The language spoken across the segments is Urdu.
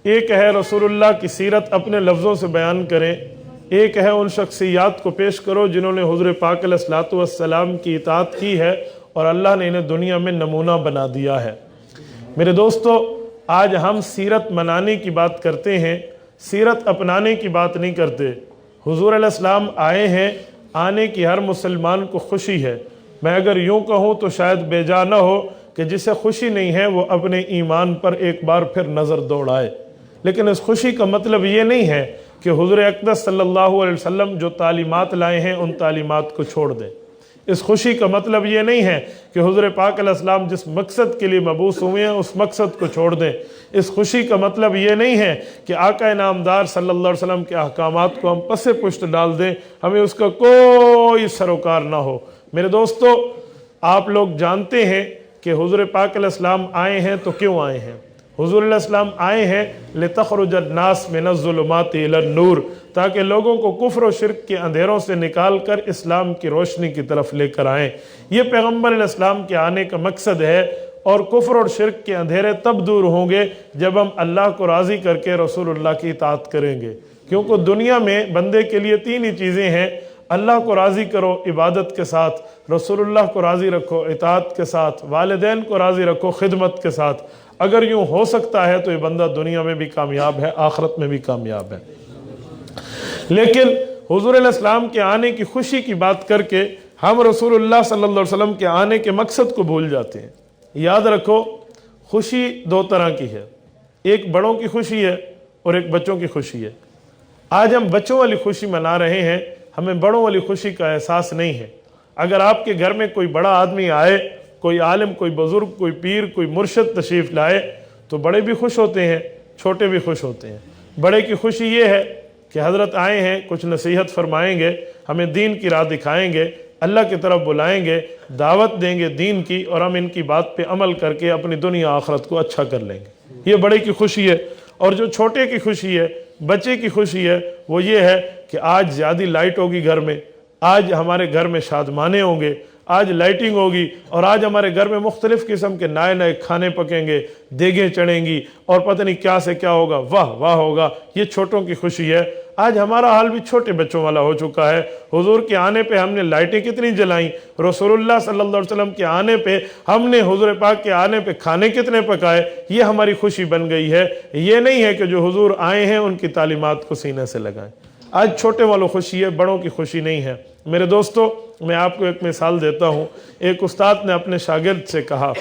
ایک ہے رسول کی سیرت اپنے لفظوں سے بیان کریں، ایک ہے ان شخصیات کو پیش کرو جنہوں نے حضور پاک علیہ الصلوۃ والسلام کی اطاعت کی ہے اور اللہ نے انہیں دنیا میں نمونہ بنا دیا ہے۔ میرے دوستو، آج ہم سیرت منانے کی بات کرتے ہیں، سیرت اپنانے کی بات نہیں کرتے۔ حضور علیہ السلام آئے ہیں، آنے کی ہر مسلمان کو خوشی ہے۔ میں اگر یوں کہوں تو شاید بے جا نہ ہو کہ جسے خوشی نہیں ہے وہ اپنے ایمان پر ایک بار پھر نظر دوڑائے، لیکن اس خوشی کا مطلب یہ نہیں ہے کہ حضور اقدس صلی اللہ علیہ وسلم جو تعلیمات لائے ہیں ان تعلیمات کو چھوڑ دیں۔ اس خوشی کا مطلب یہ نہیں ہے کہ حضور پاک علیہ السلام جس مقصد کے لیے مبعوث ہوئے ہیں اس مقصد کو چھوڑ دیں۔ اس خوشی کا مطلب یہ نہیں ہے کہ آقا انعامدار صلی اللہ علیہ وسلم کے احکامات کو ہم پس پشت ڈال دیں، ہمیں اس کا کوئی سروکار نہ ہو۔ میرے دوستو، آپ لوگ جانتے ہیں کہ حضور پاک علیہ السلام آئے ہیں تو کیوں آئے ہیں؟ حضور علیہ السلام آئے ہیں لِتَخْرُجَ النَّاسَ مِنَ الظُّلُمَاتِ إِلَى النُّورِ، تاکہ لوگوں کو کفر و شرک کے اندھیروں سے نکال کر اسلام کی روشنی کی طرف لے کر آئیں۔ یہ پیغمبر علیہ السلام کے آنے کا مقصد ہے، اور کفر اور شرک کے اندھیرے تب دور ہوں گے جب ہم اللہ کو راضی کر کے رسول اللہ کی اطاعت کریں گے۔ کیونکہ دنیا میں بندے کے لیے تین ہی چیزیں ہیں: اللہ کو راضی کرو عبادت کے ساتھ، رسول اللہ کو راضی رکھو اطاعت کے ساتھ، والدین کو راضی رکھو خدمت کے ساتھ۔ اگر یوں ہو سکتا ہے تو یہ بندہ دنیا میں بھی کامیاب ہے، آخرت میں بھی کامیاب ہے۔ لیکن حضور علیہ السلام کے آنے کی خوشی کی بات کر کے ہم رسول اللہ صلی اللہ علیہ وسلم کے آنے کے مقصد کو بھول جاتے ہیں۔ یاد رکھو، خوشی دو طرح کی ہے، ایک بڑوں کی خوشی ہے اور ایک بچوں کی خوشی ہے۔ آج ہم بچوں والی خوشی منا رہے ہیں، ہمیں بڑوں والی خوشی کا احساس نہیں ہے۔ اگر آپ کے گھر میں کوئی بڑا آدمی آئے، کوئی عالم، کوئی بزرگ، کوئی پیر، کوئی مرشد تشریف لائے تو بڑے بھی خوش ہوتے ہیں، چھوٹے بھی خوش ہوتے ہیں۔ بڑے کی خوشی یہ ہے کہ حضرت آئے ہیں، کچھ نصیحت فرمائیں گے، ہمیں دین کی راہ دکھائیں گے، اللہ کی طرف بلائیں گے، دعوت دیں گے دین کی، اور ہم ان کی بات پہ عمل کر کے اپنی دنیا آخرت کو اچھا کر لیں گے۔ یہ بڑے کی خوشی ہے۔ اور جو چھوٹے کی خوشی ہے، بچے کی خوشی ہے، وہ یہ ہے کہ آج زیادہ لائٹ ہوگی گھر میں، آج ہمارے گھر میں شادمانے ہوں گے، آج لائٹنگ ہوگی، اور آج ہمارے گھر میں مختلف قسم کے نئے نئے کھانے پکیں گے، دیگیں چڑھیں گی، اور پتہ نہیں کیا سے کیا ہوگا، واہ واہ ہوگا۔ یہ چھوٹوں کی خوشی ہے۔ آج ہمارا حال بھی چھوٹے بچوں والا ہو چکا ہے۔ حضور کے آنے پہ ہم نے لائٹیں کتنی جلائیں، رسول اللہ صلی اللہ علیہ وسلم کے آنے پہ ہم نے حضور پاک کے آنے پہ کھانے کتنے پکائے، یہ ہماری خوشی بن گئی ہے۔ یہ نہیں ہے کہ جو حضور آئے ہیں ان کی تعلیمات کو سینے سے لگائیں۔ آج چھوٹے والوں خوشی ہے، بڑوں کی خوشی نہیں ہے۔ میرے دوستو، میں آپ کو ایک مثال دیتا ہوں۔ ایک استاد نے اپنے شاگرد سے کہا،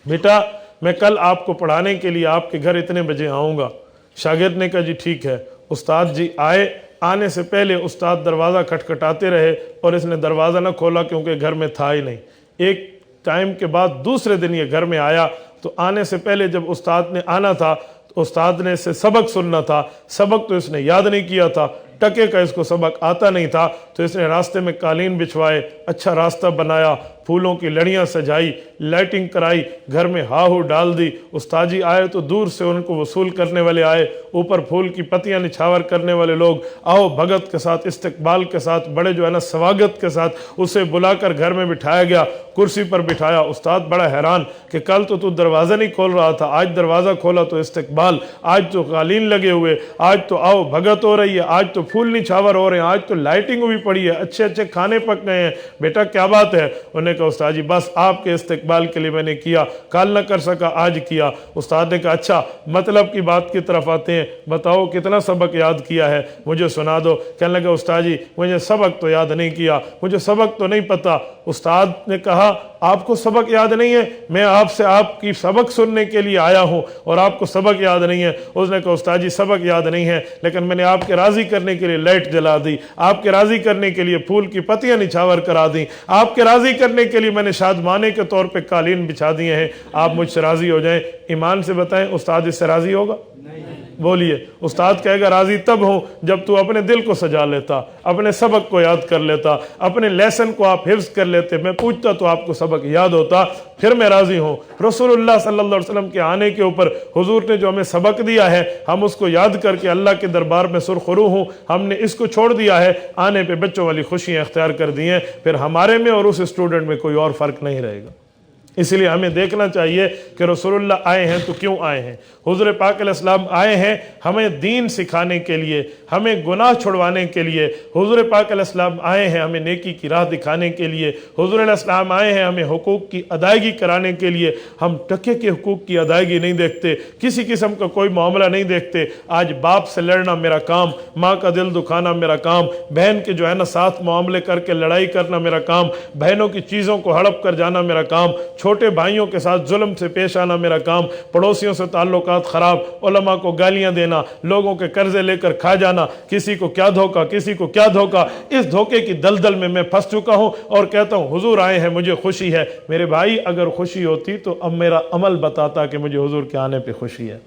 بیٹا میں کل آپ کو پڑھانے کے لیے آپ کے گھر اتنے بجے آؤں گا۔ شاگرد نے کہا جی ٹھیک ہے۔ استاد جی آئے، آنے سے پہلے استاد دروازہ کھٹکھٹاتے رہے اور اس نے دروازہ نہ کھولا کیونکہ گھر میں تھا ہی نہیں۔ ایک ٹائم کے بعد دوسرے دن یہ گھر میں آیا تو آنے سے پہلے جب استاد نے آنا تھا تو استاد نے اسے سبق سننا تھا، سبق تو اس نے یاد نہیں کیا تھا، ٹکے کا اس کو سبق آتا نہیں تھا، تو اس نے راستے میں قالین بچھوائے، اچھا راستہ بنایا، پھولوں کی لڑیاں سجائی، لائٹنگ کرائی، گھر میں ہاہو ڈال دی۔ استاد جی آئے تو دور سے ان کو وصول کرنے والے آئے، اوپر پھول کی پتیاں نچھاور کرنے والے لوگ، آؤ بھگت کے ساتھ، استقبال کے ساتھ، بڑے جو ہے نا سواگت کے ساتھ اسے بلا کر گھر میں بٹھایا گیا، کرسی پر بٹھایا۔ استاد بڑا حیران کہ کل تو دروازہ نہیں کھول رہا تھا، آج دروازہ کھولا تو استقبال، آج تو قالین لگے ہوئے، آج تو آؤ بھگت ہو رہی ہے، آج تو پھول نچھاور ہو رہے ہیں، آج تو لائٹنگ بھی پڑی ہے، اچھے اچھے کھانے پک گئے ہیں، بیٹا کیا بات ہے؟ انہوں نے کہا استاد جی بس آپ کے استقبال کے لیے میں نے کیا، کل نہ کر سکا آج کیا۔ استاد نے کہا اچھا مطلب کی بات کی طرف آتے ہیں، بتاؤ کتنا سبق یاد کیا ہے، مجھے سنا دو۔ کہنے لگا استاد جی مجھے سبق تو یاد نہیں کیا، مجھے سبق تو نہیں پتا۔ استاد نے کہا آپ کو سبق یاد نہیں ہے؟ میں آپ سے آپ کی سبق سننے کے لیے آیا ہوں اور آپ کو سبق یاد نہیں ہے۔ اس نے کہا استاد جی سبق یاد نہیں ہے، لیکن میں نے آپ کے راضی کرنے کے لیے لائٹ جلا دی، آپ کے راضی کرنے کے لیے پھول کی پتیاں نچھاور کرا دی، آپ کے راضی کرنے کے لیے میں نے شادمانے کے طور پہ قالین بچھا دیے ہیں، آپ مجھ سے راضی ہو جائیں۔ ایمان سے بتائیں استاد اس سے راضی ہوگا؟ بولیے۔ استاد کہے گا راضی تب ہوں جب تو اپنے دل کو سجا لیتا، اپنے سبق کو یاد کر لیتا، اپنے لیسن کو آپ حفظ کر لیتے، میں پوچھتا تو آپ کو سبق یاد ہوتا، پھر میں راضی ہوں۔ رسول اللہ صلی اللہ علیہ وسلم کے آنے کے اوپر حضور نے جو ہمیں سبق دیا ہے ہم اس کو یاد کر کے اللہ کے دربار میں سرخرو ہوں۔ ہم نے اس کو چھوڑ دیا ہے، آنے پہ بچوں والی خوشیاں اختیار کر دی ہیں، پھر ہمارے میں اور اس اسٹوڈنٹ میں کوئی اور فرق نہیں رہے گا۔ اس لیے ہمیں دیکھنا چاہیے کہ رسول اللہ آئے ہیں تو کیوں آئے ہیں۔ حضور پاک علیہ السلام آئے ہیں ہمیں دین سکھانے کے لیے، ہمیں گناہ چھڑوانے کے لیے۔ حضور پاک علیہ السلام آئے ہیں ہمیں نیکی کی راہ دکھانے کے لیے۔ حضور علیہ السلام آئے ہیں ہمیں حقوق کی ادائیگی کرانے کے لیے۔ ہم ٹکے کے حقوق کی ادائیگی نہیں دیکھتے، کسی قسم کا کوئی معاملہ نہیں دیکھتے۔ آج باپ سے لڑنا میرا کام، ماں کا دل دکھانا میرا کام، بہن کے جو ہے نا ساتھ معاملے کر کے لڑائی کرنا میرا کام، بہنوں کی چیزوں کو ہڑپ کر جانا میرا کام، چھوٹے بھائیوں کے ساتھ ظلم سے پیش آنا میرا کام، پڑوسیوں سے تعلقات خراب، علماء کو گالیاں دینا، لوگوں کے قرضے لے کر کھا جانا، کسی کو کیا دھوکہ کسی کو کیا دھوکہ۔ اس دھوکے کی دلدل میں پھنس چکا ہوں اور کہتا ہوں حضور آئے ہیں مجھے خوشی ہے۔ میرے بھائی اگر خوشی ہوتی تو اب میرا عمل بتاتا کہ مجھے حضور کے آنے پہ خوشی ہے۔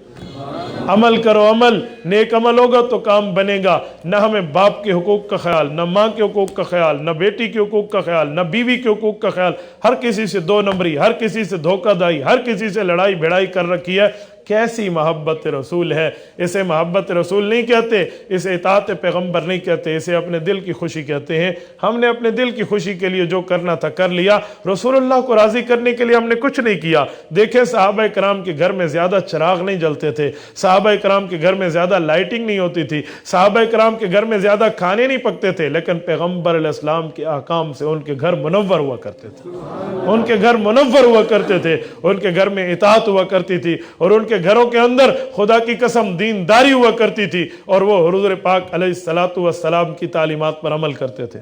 عمل کرو، عمل نیک عمل ہوگا تو کام بنے گا۔ نہ ہمیں باپ کے حقوق کا خیال، نہ ماں کے حقوق کا خیال، نہ بیٹی کے حقوق کا خیال، نہ بیوی کے حقوق کا خیال۔ ہر کسی سے دو نمبری، ہر کسی سے دھوکہ دائی، ہر کسی سے لڑائی بھڑائی کر رکھی ہے۔ کیسی محبت رسول ہے! اسے محبت رسول نہیں کہتے، اسے اطاعت پیغمبر نہیں کہتے، اسے اپنے دل کی خوشی کہتے ہیں۔ ہم نے اپنے دل کی خوشی کے لیے جو کرنا تھا کر لیا، رسول اللہ کو راضی کرنے کے لیے ہم نے کچھ نہیں کیا۔ دیکھیں صحابہ کرام کے گھر میں زیادہ چراغ نہیں جلتے تھے، صحابہ کرام کے گھر میں زیادہ لائٹنگ نہیں ہوتی تھی، صحابہ کرام کے گھر میں زیادہ کھانے نہیں پکتے تھے، لیکن پیغمبر علیہ السلام کے احکام سے ان کے گھر منور ہوا کرتے تھے، ان کے گھر منور ہوا کرتے تھے، ان کے گھر میں اطاعت ہوا کرتی تھی، اور ان کے گھروں کے اندر خدا کی قسم دینداری ہوا کرتی تھی، اور وہ حضور پاک علیہ السلام کی تعلیمات پر عمل کرتے تھے۔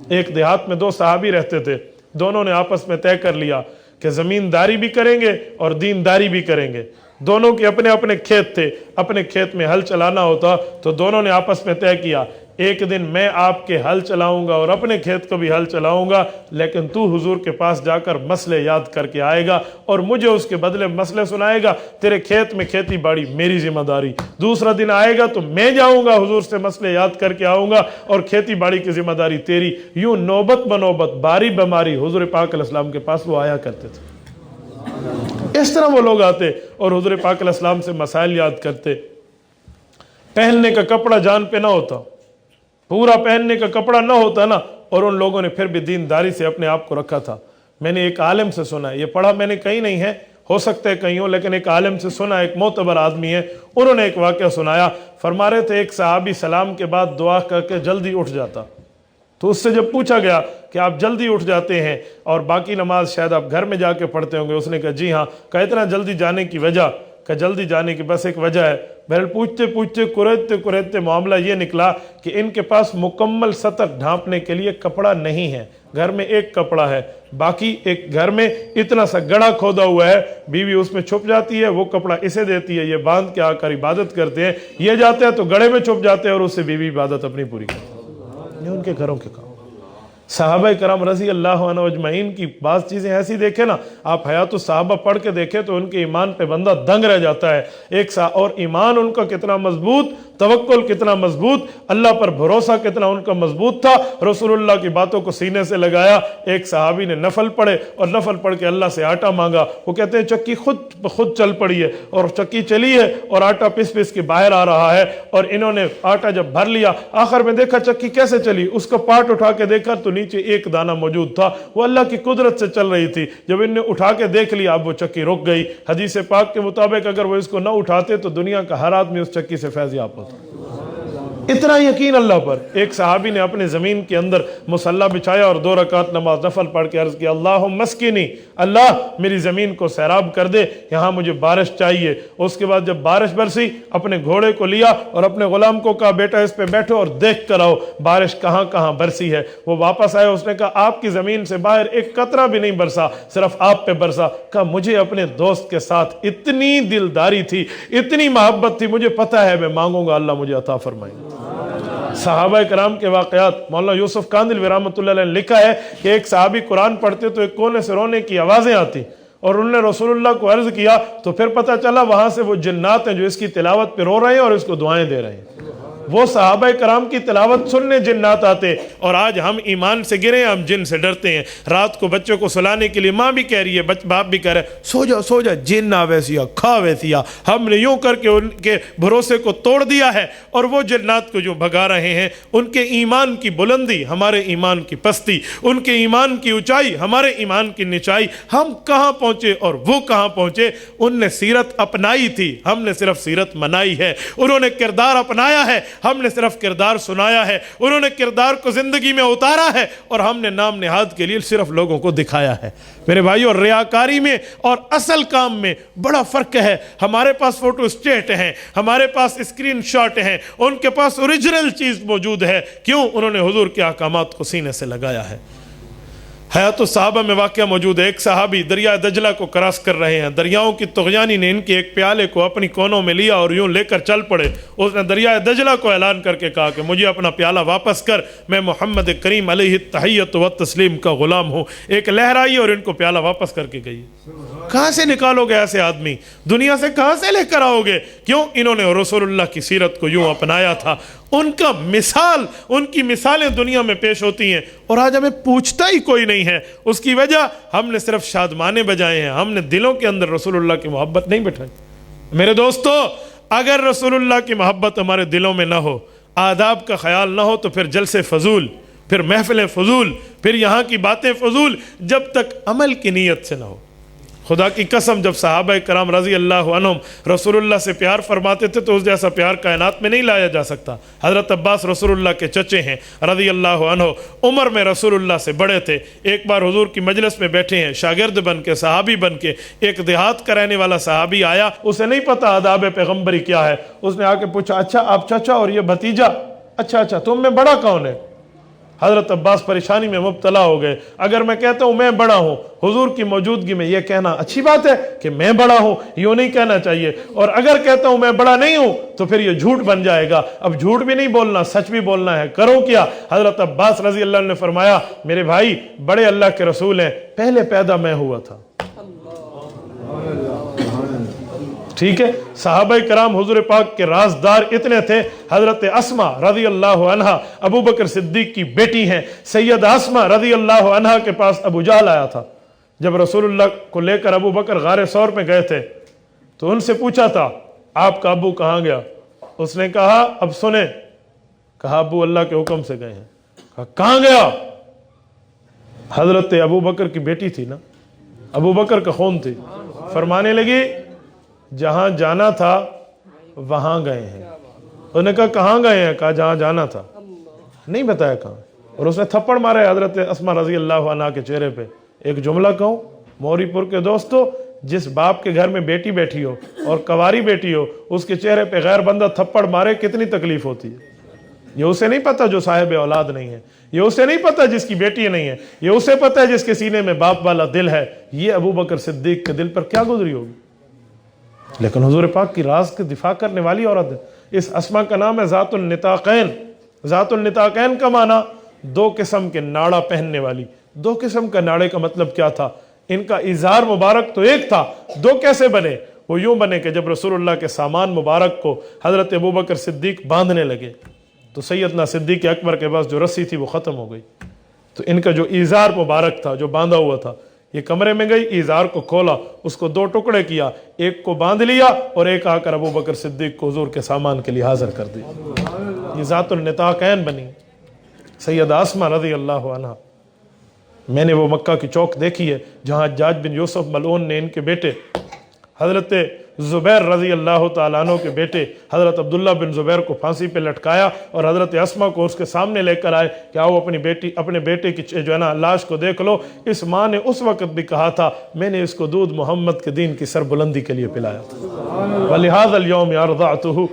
ایک دیہات میں دو صحابی رہتے تھے، دونوں نے آپس میں طے کر لیا کہ زمینداری بھی کریں گے اور دینداری بھی کریں گے۔ دونوں کے اپنے اپنے کھیت تھے، اپنے کھیت میں ہل چلانا ہوتا تو دونوں نے آپس میں طے کیا ایک دن میں آپ کے ہل چلاؤں گا اور اپنے کھیت کو بھی ہل چلاؤں گا، لیکن تو حضور کے پاس جا کر مسئلے یاد کر کے آئے گا اور مجھے اس کے بدلے مسئلے سنائے گا۔ تیرے کھیت میں کھیتی باڑی میری ذمہ داری۔ دوسرا دن آئے گا تو میں جاؤں گا حضور سے مسئلے یاد کر کے آؤں گا اور کھیتی باڑی کی ذمہ داری تیری۔ یوں نوبت بنوبت، باری بماری حضور پاک علیہ السلام کے پاس وہ آیا کرتے تھے۔ اس طرح وہ لوگ آتے اور حضور پاک علیہ السلام سے مسائل یاد کرتے۔ پہننے کا کپڑا جان پہ نہ ہوتا، پورا پہننے کا کپڑا نہ ہوتا نا، اور ان لوگوں نے پھر بھی دینداری سے اپنے آپ کو رکھا تھا۔ میں نے ایک عالم سے سنا، یہ پڑھا میں نے کہیں نہیں ہے، ہو سکتا ہے کہیں ہو، لیکن ایک عالم سے سنا، ایک معتبر آدمی ہے، انہوں نے ایک واقعہ سنایا۔ فرما رہے تھے ایک صحابی سلام کے بعد دعا کر کے جلدی اٹھ جاتا، تو اس سے جب پوچھا گیا کہ آپ جلدی اٹھ جاتے ہیں اور باقی نماز شاید آپ گھر میں جا کے پڑھتے ہوں گے، اس نے کہا جی ہاں۔ کہا اتنا جلدی جانے کی وجہ؟ کہ جلدی جانے کی بس ایک وجہ ہے۔ بہرحال پوچھتے پوچھتے قریدتے معاملہ یہ نکلا کہ ان کے پاس مکمل سطر ڈھانپنے کے لیے کپڑا نہیں ہے، گھر میں ایک کپڑا ہے، باقی ایک گھر میں اتنا سا گڑھا کھودا ہوا ہے، بیوی اس میں چھپ جاتی ہے، وہ کپڑا اسے دیتی ہے، یہ باندھ کے آ کر عبادت کرتے ہیں، یہ جاتے ہیں تو گڑھے میں چھپ جاتے ہیں اور اس سے بیوی عبادت اپنی پوری کرتے ہیں۔ یہ ان کے گھروں کے کام۔ صحابہ کرام رضی اللہ عنہ اجمعین کی بعض چیزیں ایسی دیکھیں نا، آپ حیات الصحابہ پڑھ کے دیکھیں تو ان کے ایمان پہ بندہ دنگ رہ جاتا ہے۔ اور ایمان ان کا کتنا مضبوط، توکل کتنا مضبوط، اللہ پر بھروسہ کتنا ان کا مضبوط تھا۔ رسول اللہ کی باتوں کو سینے سے لگایا۔ ایک صحابی نے نفل پڑھے اور نفل پڑھ کے اللہ سے آٹا مانگا۔ وہ کہتے ہیں چکی خود چل پڑی ہے، اور چکی چلی ہے اور آٹا پس پس کے باہر آ رہا ہے، اور انہوں نے آٹا جب بھر لیا، آخر میں دیکھا چکی کیسے چلی، اس کا پارٹ اٹھا کے دیکھا تو نیچے ایک دانہ موجود تھا، وہ اللہ کی قدرت سے چل رہی تھی۔ جب ان نے اٹھا کے دیکھ لیا اب وہ چکی رک گئی۔ حدیث پاک کے مطابق اگر وہ اس کو نہ اٹھاتے تو دنیا کا ہر آدمی اس چکی سے فیض یاب ہوتا۔ اتنا یقین اللہ پر۔ ایک صحابی نے اپنے زمین کے اندر مصلی بچھایا اور 2 رکعت نماز نفل پڑھ کے عرض کیا اللہم مسکنی، اللہ میری زمین کو سیراب کر دے، یہاں مجھے بارش چاہیے۔ اس کے بعد جب بارش برسی اپنے گھوڑے کو لیا اور اپنے غلام کو کہا بیٹا اس پہ بیٹھو اور دیکھ کر آؤ بارش کہاں کہاں برسی ہے۔ وہ واپس آئے، اس نے کہا آپ کی زمین سے باہر ایک قطرہ بھی نہیں برسا، صرف آپ پہ برسا۔ کہا مجھے اپنے دوست کے ساتھ اتنی دلداری تھی، اتنی محبت تھی، مجھے پتا ہے میں مانگوں گا اللہ مجھے عطا فرمائے گا۔ صحابہ کرام کے واقعات مولانا یوسف کاندھلوی رحمۃ اللہ علیہ نے لکھا ہے کہ ایک صحابی قرآن پڑھتے تو ایک کونے سے رونے کی آوازیں آتی، اور انہوں نے رسول اللہ کو عرض کیا تو پھر پتہ چلا وہاں سے وہ جنات ہیں جو اس کی تلاوت پہ رو رہے ہیں اور اس کو دعائیں دے رہے ہیں۔ وہ صحابہ کرام کی تلاوت سننے جنات آتے، اور آج ہم ایمان سے گرے، ہم جن سے ڈرتے ہیں۔ رات کو بچوں کو سلانے کے لیے ماں بھی کہہ رہی ہے، باپ بھی کہہ رہا ہے سو جا سو جا، جن آ ویسیا کھا ویسیا۔ ہم نے یوں کر کے ان کے بھروسے کو توڑ دیا ہے، اور وہ جنات کو جو بھگا رہے ہیں، ان کے ایمان کی بلندی ہمارے ایمان کی پستی، ان کے ایمان کی اونچائی ہمارے ایمان کی نچائی، ہم کہاں پہنچے اور وہ کہاں پہنچے۔ ان نے سیرت اپنائی تھی، ہم نے صرف سیرت منائی ہے۔ انہوں نے کردار اپنایا ہے، ہم نے صرف کردار سنایا ہے۔ انہوں نے کردار کو زندگی میں اتارا ہے، اور ہم نے نام نہاد کے لیے صرف لوگوں کو دکھایا ہے۔ میرے بھائیو، ریاکاری میں اور اصل کام میں بڑا فرق ہے۔ ہمارے پاس فوٹو اسٹیٹ ہیں، ہمارے پاس اسکرین شاٹ ہیں، ان کے پاس اوریجنل چیز موجود ہے۔ کیوں؟ انہوں نے حضور کے احکامات کو سینے سے لگایا ہے۔ حیات الصحابہ میں واقعہ موجود ہے۔ ایک صحابی دریا دجلہ کو کراس کر رہے ہیں، دریاؤں کی طغیانی نے ان کے ایک پیالے کو اپنی کونوں میں لیا اور یوں لے کر چل پڑے۔ اس نے دریا دجلہ کو اعلان کر کے کہا کہ مجھے اپنا پیالہ واپس کر، میں محمد کریم علیہ التحیت و تسلیم کا غلام ہوں۔ ایک لہر آئی اور ان کو پیالہ واپس کر کے گئی۔ کہاں سے نکالو گے ایسے آدمی؟ دنیا سے کہاں سے لے کر آؤ گے؟ کیوں؟ انہوں نے رسول اللہ کی سیرت کو یوں اپنایا تھا۔ ان کا مثال، ان کی مثالیں دنیا میں پیش ہوتی ہیں، اور آج ہمیں پوچھتا ہی کوئی نہیں ہے۔ اس کی وجہ ہم نے صرف شادمانے بجائے ہیں، ہم نے دلوں کے اندر رسول اللہ کی محبت نہیں بٹھائی۔ میرے دوستو، اگر رسول اللہ کی محبت ہمارے دلوں میں نہ ہو، آداب کا خیال نہ ہو، تو پھر جلسے فضول، پھر محفلیں فضول، پھر یہاں کی باتیں فضول، جب تک عمل کی نیت سے نہ ہو۔ خدا کی قسم، جب صحابہ کرام رضی اللہ عنہم رسول اللہ سے پیار فرماتے تھے تو اس جیسا پیار کائنات میں نہیں لایا جا سکتا۔ حضرت عباس رسول اللہ کے چچے ہیں رضی اللہ عنہ، عمر میں رسول اللہ سے بڑے تھے۔ ایک بار حضور کی مجلس میں بیٹھے ہیں، شاگرد بن کے، صحابی بن کے، ایک دیہات کا رہنے والا صحابی آیا، اسے نہیں پتا آداب پیغمبری کیا ہے۔ اس نے آ کے پوچھا، اچھا آپ چچا اور یہ بھتیجا، اچھا تم میں بڑا کون ہے؟ حضرت عباس پریشانی میں مبتلا ہو گئے۔ اگر میں کہتا ہوں میں بڑا ہوں، حضور کی موجودگی میں یہ کہنا اچھی بات ہے کہ میں بڑا ہوں؟ یوں نہیں کہنا چاہیے۔ اور اگر کہتا ہوں میں بڑا نہیں ہوں تو پھر یہ جھوٹ بن جائے گا۔ اب جھوٹ بھی نہیں بولنا، سچ بھی بولنا ہے، کرو کیا؟ حضرت عباس رضی اللہ عنہ نے فرمایا، میرے بھائی بڑے اللہ کے رسول ہیں، پہلے پیدا میں ہوا تھا۔ ٹھیک ہے، صحابہ کرام حضور پاک کے رازدار اتنے تھے۔ حضرت اسماء رضی اللہ عنہا ابو بکر صدیق کی بیٹی ہیں۔ سید اسماء رضی اللہ عنہا کے پاس ابو جہل آیا تھا۔ جب رسول اللہ کو لے کر ابو بکر غار ثور میں گئے تھے تو ان سے پوچھا تھا، آپ کا ابو کہاں گیا؟ اس نے کہا، اب سنیں، کہا ابو اللہ کے حکم سے گئے ہیں۔ کہا کہاں گیا؟ حضرت ابو بکر کی بیٹی تھی نا، ابو بکر کا خون تھی، فرمانے لگی جہاں جانا تھا وہاں گئے ہیں۔ انہوں نے کہا کہاں گئے ہیں؟ کہا جہاں جانا تھا، نہیں بتایا کہاں۔ اور اس نے تھپڑ مارے حضرت اسماء رضی اللہ عنہا کے چہرے پہ۔ ایک جملہ کہوں موری پور کے دوستو، جس باپ کے گھر میں بیٹی بیٹھی ہو اور کواری بیٹی ہو، اس کے چہرے پہ غیر بندہ تھپڑ مارے، کتنی تکلیف ہوتی ہے۔ یہ اسے نہیں پتا جو صاحب اولاد نہیں ہے، یہ اسے نہیں پتا جس کی بیٹی نہیں ہے، یہ اسے پتا ہے جس کے سینے میں باپ والا دل ہے۔ یہ ابو بکر صدیق کے دل پر کیا گزری ہوگی؟ لیکن حضور پاک کی راز کے دفاع کرنے والی عورت ہے۔ اس اسماء کا نام ہے ذات النطاقین۔ ذات النطاقین کا معنی دو قسم کے ناڑا پہننے والی۔ دو قسم کا ناڑے کا مطلب کیا تھا؟ ان کا ازار مبارک تو ایک تھا، دو کیسے بنے؟ وہ یوں بنے کہ جب رسول اللہ کے سامان مبارک کو حضرت ابو بکر صدیق باندھنے لگے تو سیدنا صدیق اکبر کے پاس جو رسی تھی وہ ختم ہو گئی۔ تو ان کا جو ازار مبارک تھا، جو باندھا ہوا تھا، یہ کمرے میں گئی، ازار کو کھولا، اس کو دو ٹکڑے کیا، ایک کو باندھ لیا اور ایک آ کر ابو بکر صدیق کو حضور کے سامان کے لیے حاضر کر دیا۔ یہ ذات النطاقین بنی سیدہ اسماء رضی اللہ عنہا۔ میں نے وہ مکہ کی چوک دیکھی ہے جہاں حجاج بن یوسف ملعون نے ان کے بیٹے حضرت زبیر رضی اللہ تعالیٰ عنہ کے بیٹے حضرت عبداللہ بن زبیر کو پھانسی پہ لٹکایا اور حضرت اسماء کو اس کے سامنے لے کر آئے کہ آؤ اپنے بیٹے کی جو ہے نا لاش کو دیکھ لو۔ اس ماں نے اس وقت بھی کہا تھا میں نے اس کو دودھ محمد کے دین کی سربلندی کے لیے پلایا تھا۔ وَلِهَذَا الْيَوْمِ أَرْضَعْتُهُ۔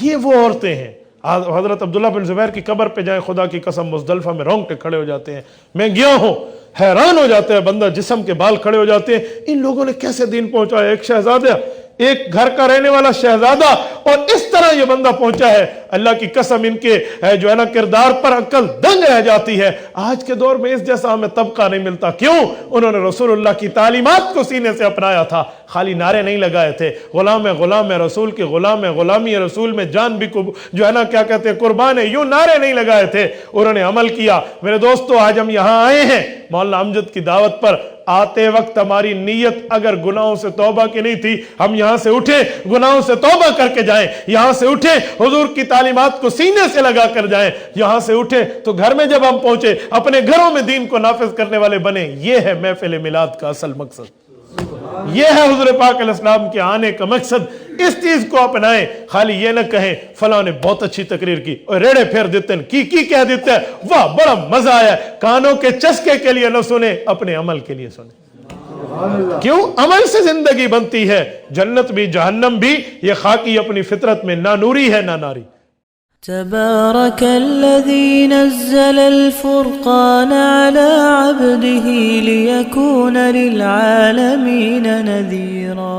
یہ وہ عورتیں ہیں۔ حضرت عبداللہ بن زبیر کی قبر پہ جائیں، خدا کی قسم مزدلفہ میں رونگٹے کھڑے ہو جاتے ہیں۔ میں گیا ہوں، حیران ہو جاتا ہے بندہ، جسم کے بال کھڑے ہو جاتے ہیں۔ ان لوگوں نے کیسے دین پہنچایا؟ ایک شہزادہ، ایک گھر کا رہنے والا شہزادہ اور اس طرح یہ بندہ پہنچا ہے، اللہ کی قسم ان کے جو ہے نا کردار پر عقل دنگ رہ جاتی ہے۔ آج کے دور میں اس جیسا ہمیں طبقہ نہیں ملتا، کیوں؟ انہوں نے رسول اللہ کی تعلیمات کو سینے سے اپنایا تھا، خالی نعرے نہیں لگائے تھے، غلام ہے غلام ہے رسول کے غلام ہے، غلامی ہے رسول میں، جان بھی جو ہے نا کیا کہتے ہیں قربان ہے، یوں نعرے نہیں لگائے تھے، انہوں نے عمل کیا۔ میرے دوستو آج ہم یہاں آئے ہیں مولانا امجد کی دعوت پر، آتے وقت ہماری نیت اگر گناہوں سے توبہ کی نہیں تھی، ہم یہاں سے اٹھیں گناہوں سے توبہ کر کے جائیں، یہاں سے اٹھیں حضور کی تعلیمات کو سینے سے لگا کر جائیں، یہاں سے اٹھیں تو گھر میں جب ہم پہنچے اپنے گھروں میں دین کو نافذ کرنے والے بنے۔ یہ ہے محفل میلاد کا اصل مقصد، یہ ہے حضور پاک علیہ السلام کے آنے کا مقصد۔ اس چیز کو اپنائیں، خالی یہ نہ کہیں فلاں نے بہت اچھی تقریر کی اور ریڑے پھیر دیتے ہیں کی کہہ دیتے ہیں، واہ بڑا مزہ آیا، کانوں کے چسکے کے لیے نہ سنیں، اپنے عمل کے لیے سنیں۔ کیوں؟ عمل سے زندگی بنتی ہے، جنت بھی جہنم بھی، یہ خاکی اپنی فطرت میں نہ نوری ہے نہ ناری۔ تبارك الذي نزل الفرقان على عبده ليكون للعالمين نذيرا